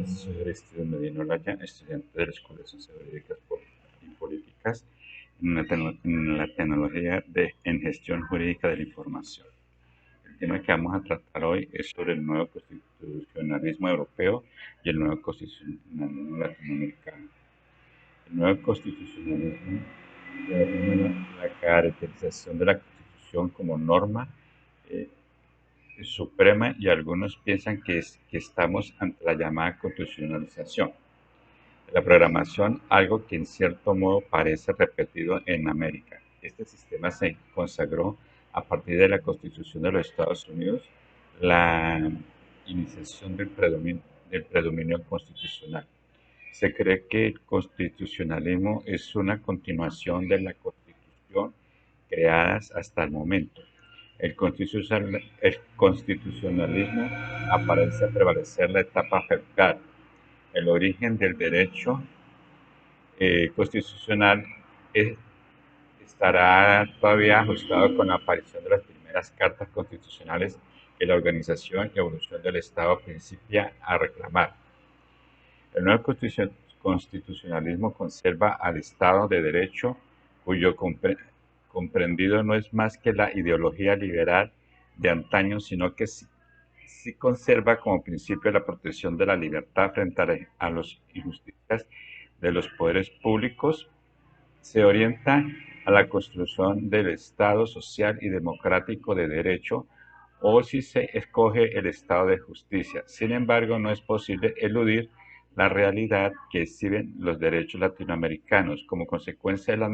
Soy Aristides Medina Olaya, estudiante de la Escuela de Ciencias Jurídicas y Políticas en la tecnología en gestión jurídica de la información. El tema que vamos a tratar hoy es sobre el nuevo constitucionalismo europeo y el nuevo constitucionalismo latinoamericano. El nuevo constitucionalismo determina la caracterización de la Constitución como norma eh, suprema y algunos piensan que estamos ante la llamada constitucionalización de la programación, algo que en cierto modo parece repetido en América. Este sistema se consagró a partir de la Constitución de los Estados Unidos, la iniciación del predominio constitucional. Se cree que el constitucionalismo es una continuación de la Constitución creadas hasta el momento. El constitucionalismo aparece prevalecer la etapa feudal. El origen del derecho constitucional es, estará todavía ajustado con la aparición de las primeras cartas constitucionales que la organización y evolución del Estado principia a reclamar. El nuevo constitucionalismo conserva al Estado de Derecho, cuyo comprendido no es más que la ideología liberal de antaño, sino que sí conserva como principio la protección de la libertad frente a las injusticias de los poderes públicos. Se orienta a la construcción del Estado social y democrático de derecho, o si se escoge el Estado de justicia. Sin embargo, no es posible eludir la realidad que exhiben los derechos latinoamericanos como consecuencia de la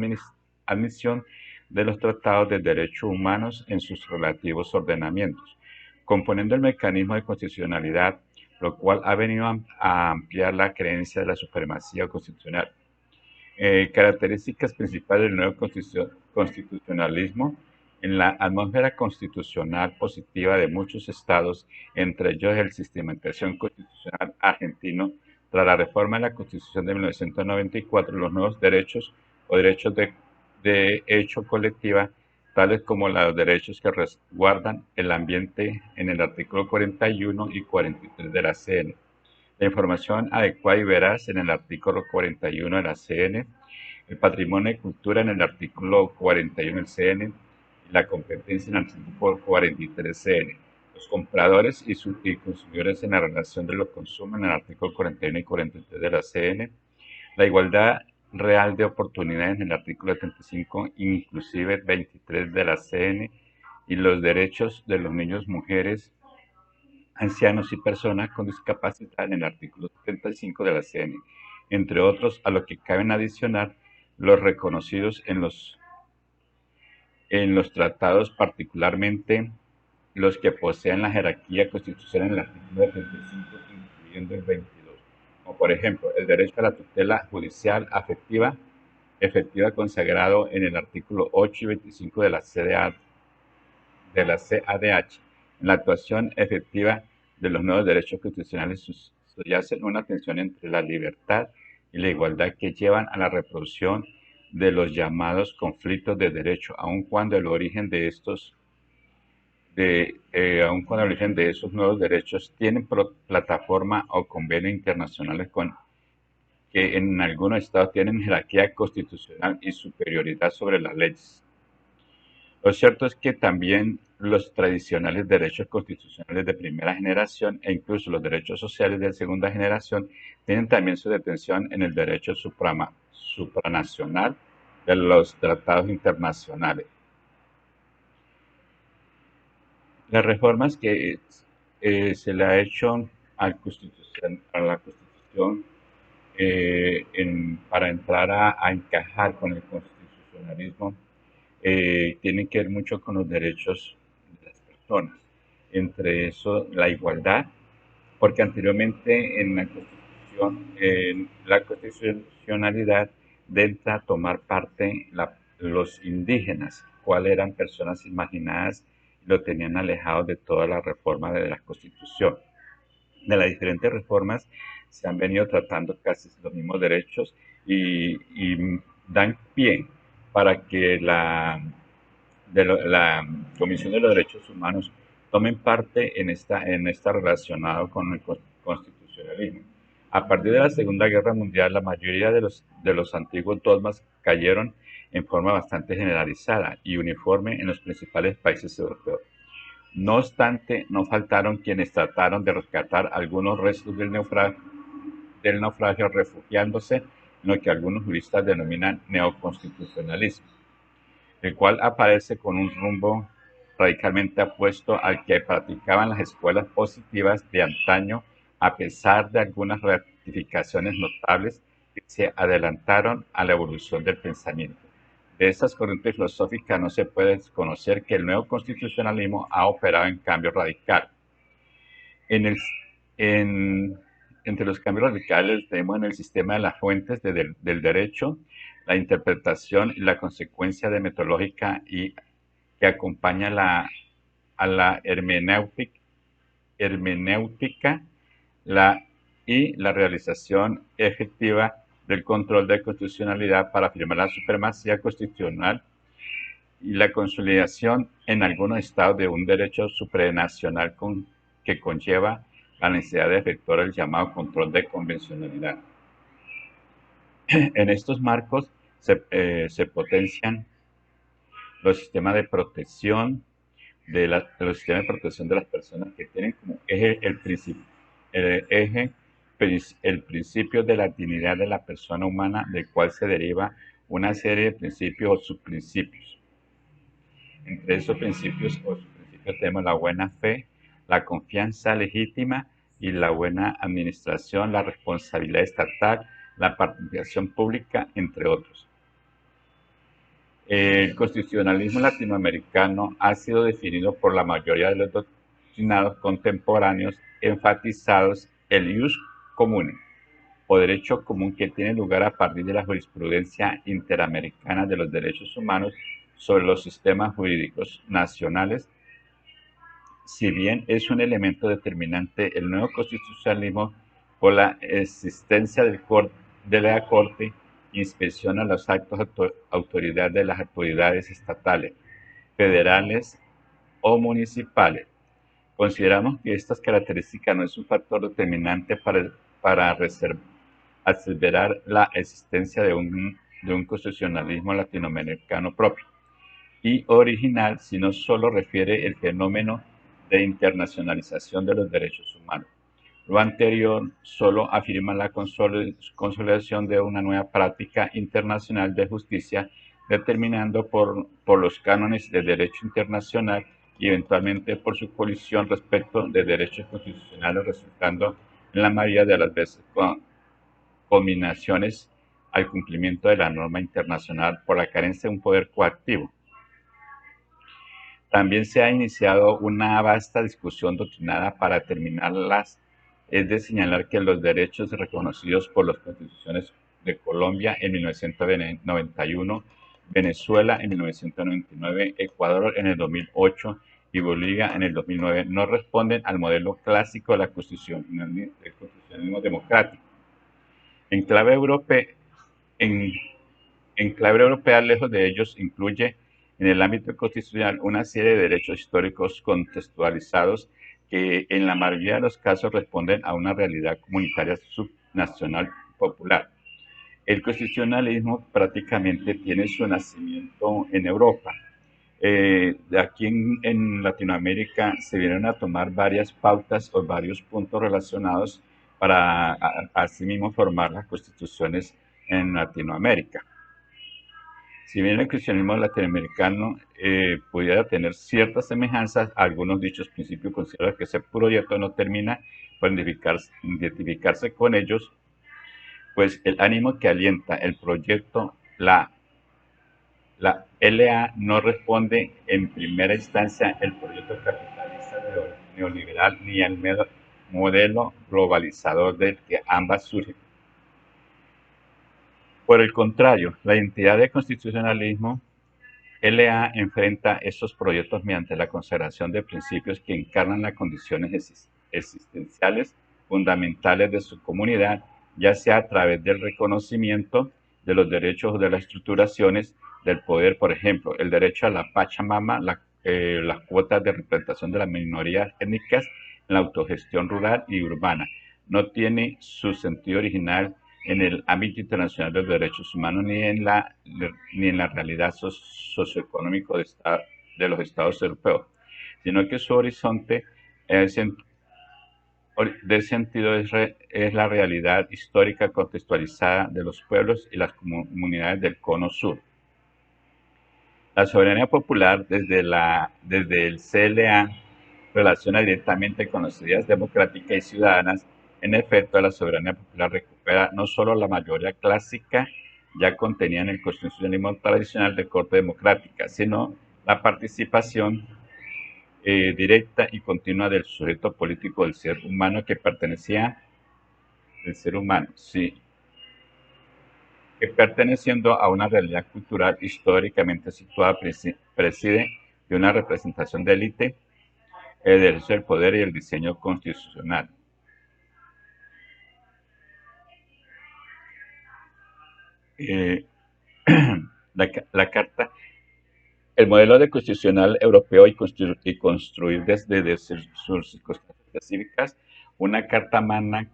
admisión de los tratados de derechos humanos en sus relativos ordenamientos, componiendo el mecanismo de constitucionalidad, lo cual ha venido a ampliar la creencia de la supremacía constitucional. Características principales del nuevo constitucionalismo: en la atmósfera constitucional positiva de muchos estados, entre ellos el sistematización constitucional argentino, tras la reforma de la Constitución de 1994, los nuevos derechos o derechos de hecho colectiva, tales como los derechos que resguardan el ambiente en el artículo 41 y 43 de la CN, la información adecuada y veraz en el artículo 41 de la CN, el patrimonio de cultura en el artículo 41 del CN y la competencia en el artículo 43 CN. Los compradores y consumidores en la relación de los consumos en el artículo 41 y 43 de la CN, la igualdad real de oportunidades en el artículo 75, inclusive 23 de la CN, y los derechos de los niños, mujeres, ancianos y personas con discapacidad en el artículo 75 de la CN, entre otros, a lo que caben adicionar los reconocidos en los tratados, particularmente los que poseen la jerarquía constitucional en el artículo 75, incluyendo el 22, como por ejemplo el derecho a la tutela judicial efectiva consagrado en el artículo 8 y 25 de la CADH. En la actuación efectiva de los nuevos derechos constitucionales subyacen una tensión entre la libertad y la igualdad que llevan a la reproducción de los llamados conflictos de derecho, aun cuando el origen de esos nuevos derechos tienen plataforma o convenios internacionales que en algunos estados tienen jerarquía constitucional y superioridad sobre las leyes. Lo cierto es que también los tradicionales derechos constitucionales de primera generación e incluso los derechos sociales de segunda generación tienen también su detención en el derecho supranacional de los tratados internacionales. Las reformas que se le ha hecho a la Constitución para entrar a encajar con el constitucionalismo tienen que ver mucho con los derechos de las personas, entre eso la igualdad, porque anteriormente en la constitucionalidad entra a tomar parte los indígenas, cuáles eran personas imaginadas y lo tenían alejado de toda la reforma de la Constitución. De las diferentes reformas se han venido tratando casi los mismos derechos y dan pie para que la Comisión de los Derechos Humanos tomen parte en esta relacionado con el constitucionalismo. A partir de la Segunda Guerra Mundial, la mayoría de los antiguos dogmas cayeron en forma bastante generalizada y uniforme en los principales países europeos. No obstante, no faltaron quienes trataron de rescatar algunos restos del naufragio refugiándose en lo que algunos juristas denominan neoconstitucionalismo, el cual aparece con un rumbo radicalmente opuesto al que practicaban las escuelas positivas de antaño, a pesar de algunas rectificaciones notables que se adelantaron a la evolución del pensamiento. De estas corrientes filosóficas no se puede desconocer que el nuevo constitucionalismo ha operado en cambio radical. En el, en, Entre los cambios radicales tenemos en el sistema de las fuentes del derecho, la interpretación y la consecuencia de metodológica y que acompaña a la hermenéutica y la realización efectiva del control de constitucionalidad para afirmar la supremacía constitucional y la consolidación en algunos estados de un derecho supranacional que conlleva la necesidad de efectuar el llamado control de convencionalidad. En estos marcos se potencian los sistemas de protección los sistemas de protección de las personas que tienen como eje el principio de la dignidad de la persona humana, del cual se deriva una serie de principios o subprincipios. Entre esos principios o subprincipios tenemos la buena fe, la confianza legítima y la buena administración, la responsabilidad estatal, la participación pública, entre otros. El constitucionalismo latinoamericano ha sido definido por la mayoría de los doctrinados contemporáneos enfatizados el ius comune, o derecho común, que tiene lugar a partir de la jurisprudencia interamericana de los derechos humanos sobre los sistemas jurídicos nacionales. Si bien es un elemento determinante el nuevo constitucionalismo, por la existencia de la Corte, inspecciona los actos de autoridad de las autoridades estatales, federales o municipales. Consideramos que estas características no es un factor determinante para aseverar la existencia de un constitucionalismo latinoamericano propio y original, sino solo refiere el fenómeno de internacionalización de los derechos humanos. Lo anterior solo afirma la consolidación de una nueva práctica internacional de justicia, determinando por los cánones de derecho internacional y eventualmente por su colisión respecto de derechos constitucionales, resultando en la mayoría de las veces combinaciones al cumplimiento de la norma internacional por la carencia de un poder coactivo. También se ha iniciado una vasta discusión doctrinal para determinarlas, es de señalar que los derechos reconocidos por las constituciones de Colombia en 1991, Venezuela en 1999, Ecuador en el 2008 y Bolivia en el 2009 no responden al modelo clásico de la constitucionalismo democrático. En clave europea, lejos de ellos, incluye en el ámbito constitucional una serie de derechos históricos contextualizados que en la mayoría de los casos responden a una realidad comunitaria subnacional popular. El constitucionalismo prácticamente tiene su nacimiento en Europa. Aquí en Latinoamérica se vienen a tomar varias pautas o varios puntos relacionados para asimismo formar las constituciones en Latinoamérica. Si bien el cristianismo latinoamericano pudiera tener ciertas semejanzas, algunos dichos principios consideran que ese proyecto no termina por identificarse con ellos, pues el ánimo que alienta el proyecto, la LA, no responde en primera instancia el proyecto capitalista neoliberal ni al modelo globalizador del que ambas surgen. Por el contrario, la identidad de constitucionalismo LA enfrenta estos proyectos mediante la consagración de principios que encarnan las condiciones existenciales fundamentales de su comunidad, ya sea a través del reconocimiento de los derechos o de las estructuraciones del poder, por ejemplo, el derecho a la Pachamama, las cuotas de representación de las minorías étnicas en la autogestión rural y urbana, no tiene su sentido original en el ámbito internacional de los derechos humanos ni en la realidad socioeconómico de los estados europeos, sino que su horizonte de sentido es la realidad histórica contextualizada de los pueblos y las comunidades del Cono Sur. La soberanía popular, desde el CLA, relaciona directamente con las ideas democráticas y ciudadanas. En efecto, la soberanía popular recupera no solo la mayoría clásica ya contenida en el constitucionalismo tradicional de corte democrática, sino la participación directa y continua del sujeto político del ser humano sí, que perteneciendo a una realidad cultural históricamente situada preside de una representación de élite, el derecho del poder y el diseño constitucional. Eh, la Carta, el modelo de constitucional europeo y construir desde sus circunstancias específicas una Carta Magna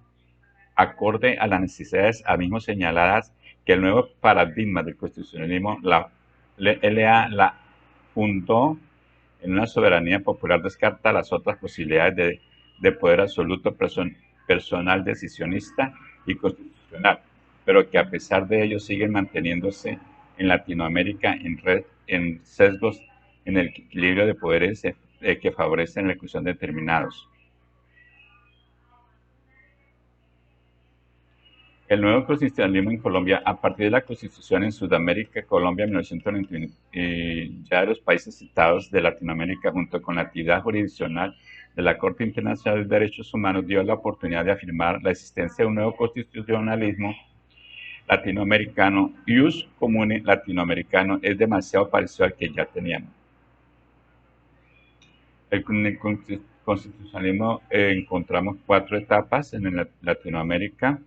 acorde a las necesidades a mismo señaladas que el nuevo paradigma del constitucionalismo, la LA la fundó en una soberanía popular, descarta las otras posibilidades de poder absoluto personal decisionista y constitucional, pero que a pesar de ello siguen manteniéndose en Latinoamérica en sesgos en el equilibrio de poderes que favorecen la ejecución de determinados. El nuevo constitucionalismo en Colombia, a partir de la Constitución en Sudamérica, Colombia, 1991, y ya de los países citados de Latinoamérica, junto con la actividad jurisdiccional de la Corte Internacional de Derechos Humanos, dio la oportunidad de afirmar la existencia de un nuevo constitucionalismo latinoamericano, ius comune latinoamericano, es demasiado parecido al que ya teníamos. En el constitucionalismo encontramos 4 etapas en Latinoamérica,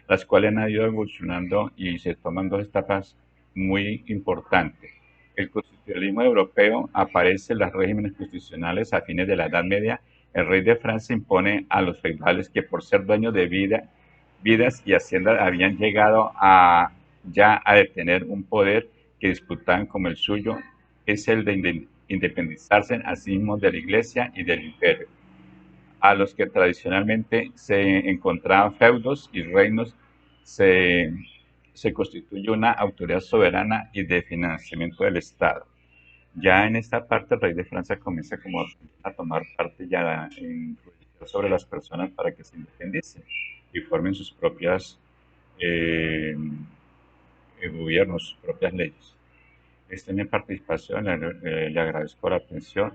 las cuales han ido evolucionando y se toman 2 etapas muy importantes. El constitucionalismo europeo aparece en los regímenes constitucionales a fines de la Edad Media. El rey de Francia impone a los feudales que por ser dueños de vidas y haciendas habían llegado ya a detener un poder que disputaban como el suyo, es el de independizarse a sí mismos de la Iglesia y del imperio, a los que tradicionalmente se encontraban feudos y reinos. Se, se constituye una autoridad soberana y de financiamiento del Estado. Ya en esta parte el rey de Francia comienza como a tomar parte ya sobre las personas para que se independicen y formen sus propias gobiernos, sus propias leyes. Esta es mi participación, le agradezco la atención